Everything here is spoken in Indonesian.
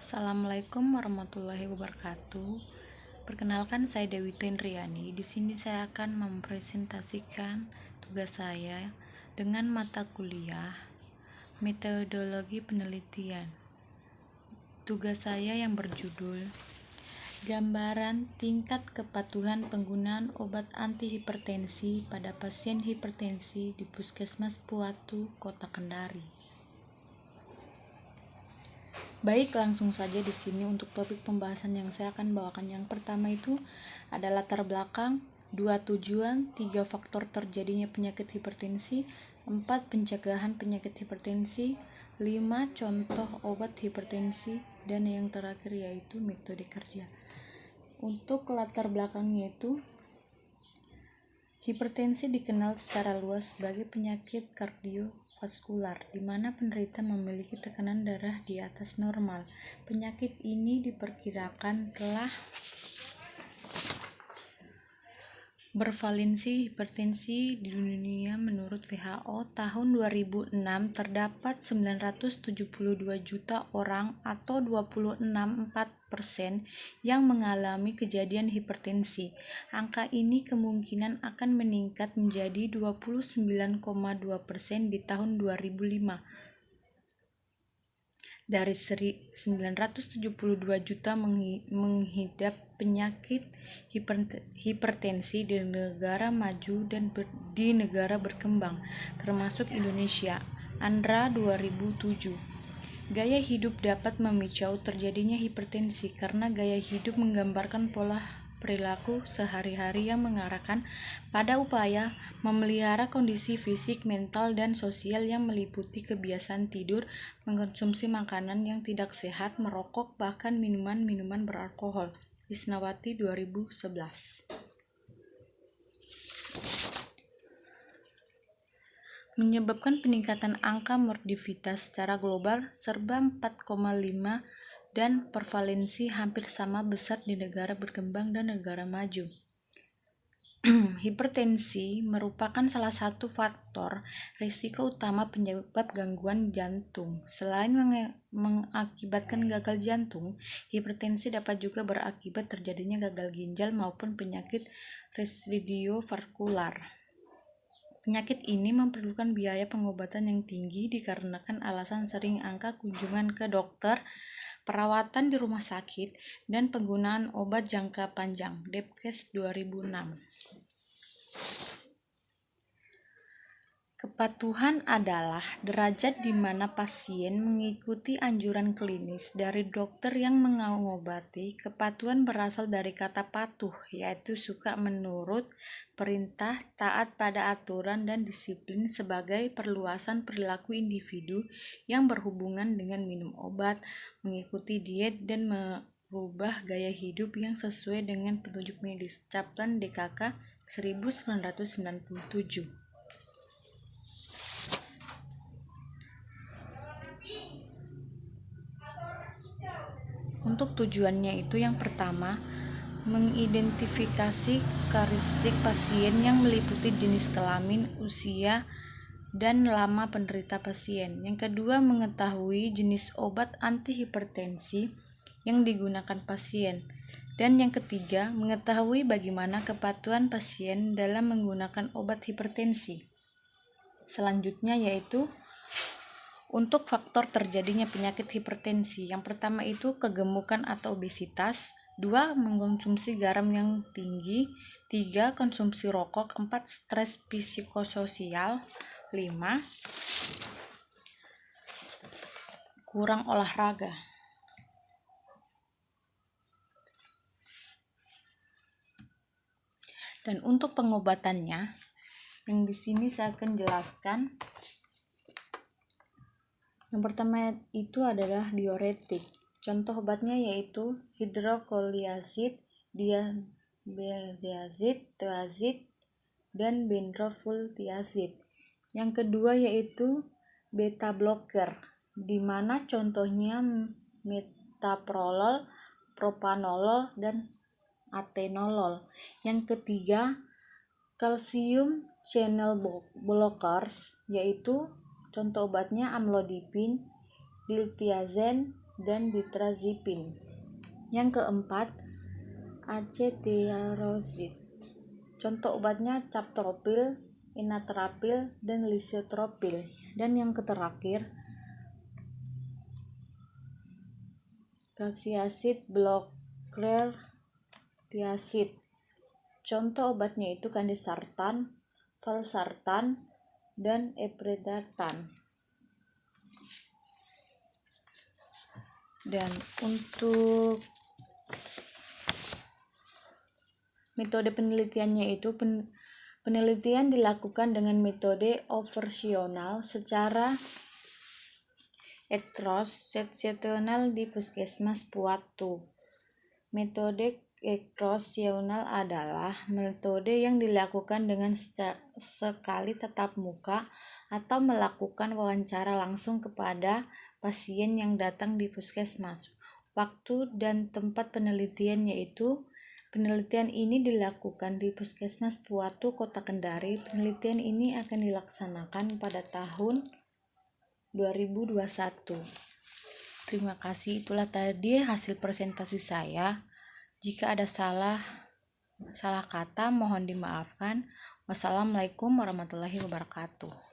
Assalamualaikum warahmatullahi wabarakatuh. Perkenalkan, saya Dewi Tenriani. Di sini saya akan mempresentasikan tugas saya dengan mata kuliah Metodologi Penelitian. Tugas saya yang berjudul Gambaran tingkat kepatuhan penggunaan obat antihipertensi pada pasien hipertensi di Puskesmas Puatu, Kota Kendari. Baik, langsung saja di sini untuk topik pembahasan yang saya akan bawakan. Yang pertama itu ada latar belakang, 2 tujuan, 3 faktor terjadinya penyakit hipertensi, 4 pencegahan penyakit hipertensi, 5 contoh obat hipertensi, dan yang terakhir yaitu metode kerja. Untuk latar belakangnya itu, hipertensi dikenal secara luas sebagai penyakit kardiovaskular, di mana penderita memiliki tekanan darah di atas normal. Penyakit ini diperkirakan telah bervalensi hipertensi di dunia. Menurut WHO, tahun 2006 terdapat 972 juta orang atau 26,4% yang mengalami kejadian hipertensi. Angka ini kemungkinan akan meningkat menjadi 29,2% di tahun 2005. Dari 972 juta mengidap penyakit hipertensi di negara maju dan di negara berkembang, termasuk Indonesia. Andra 2007. Gaya hidup dapat memicu terjadinya hipertensi karena gaya hidup menggambarkan pola perilaku sehari-hari yang mengarahkan pada upaya memelihara kondisi fisik, mental, dan sosial yang meliputi kebiasaan tidur, mengkonsumsi makanan yang tidak sehat, merokok, bahkan minuman-minuman beralkohol. Isnawati 2011. Menyebabkan peningkatan angka morbiditas secara global serba 4,5 dan prevalensi hampir sama besar di negara berkembang dan negara maju. Hipertensi merupakan salah satu faktor risiko utama penyebab gangguan jantung. Selain mengakibatkan gagal jantung, hipertensi dapat juga berakibat terjadinya gagal ginjal maupun penyakit radiovaskular. Penyakit ini memerlukan biaya pengobatan yang tinggi dikarenakan alasan sering angka kunjungan ke dokter, perawatan di rumah sakit, dan penggunaan obat jangka panjang. Depkes 2006. Kepatuhan adalah derajat di mana pasien mengikuti anjuran klinis dari dokter yang mengobati. Kepatuhan berasal dari kata patuh, yaitu suka menurut perintah, taat pada aturan, dan disiplin sebagai perluasan perilaku individu yang berhubungan dengan minum obat, mengikuti diet, dan merubah gaya hidup yang sesuai dengan petunjuk medis. Kaplan DKK 1997. Untuk tujuannya itu yang pertama, mengidentifikasi karakteristik pasien yang meliputi jenis kelamin, usia, dan lama penderita pasien. Yang kedua, mengetahui jenis obat antihipertensi yang digunakan pasien. Dan yang ketiga, mengetahui bagaimana kepatuhan pasien dalam menggunakan obat hipertensi. Selanjutnya yaitu untuk faktor terjadinya penyakit hipertensi. Yang pertama itu kegemukan atau obesitas, 2 mengkonsumsi garam yang tinggi, 3 konsumsi rokok, 4 stres psikososial, 5 kurang olahraga. Dan untuk pengobatannya, yang di sini saya akan jelaskan. Yang pertama itu adalah diuretik. Contoh obatnya yaitu hidroklorid, diazetik, thiazid, dan benzoyltiazid. Yang kedua yaitu beta blocker, di mana contohnya metoprolol, propanolol, dan atenolol. Yang ketiga calcium channel blockers, yaitu contoh obatnya amlodipin, diltiazem, dan ditrazepin. Yang keempat, acetiarosid. Contoh obatnya captopril, enalapril, dan lisotropil. Dan yang terakhir, calciacid blocker thiacid. Contoh obatnya itu candesartan, valsartan, dan epredartan. Dan untuk metode penelitiannya itu penelitian dilakukan dengan metode observasional secara ekstrasesional di Puskesmas Puatu. Metode ekstrasesional adalah metode yang dilakukan dengan sekali tatap muka atau melakukan wawancara langsung kepada pasien yang datang di puskesmas. Waktu dan tempat penelitian yaitu penelitian ini dilakukan di Puskesmas Puatu, Kota Kendari. Penelitian ini akan dilaksanakan pada tahun 2021. Terima kasih, itulah tadi hasil presentasi saya. Jika ada salah kata mohon dimaafkan. Wassalamualaikum warahmatullahi wabarakatuh.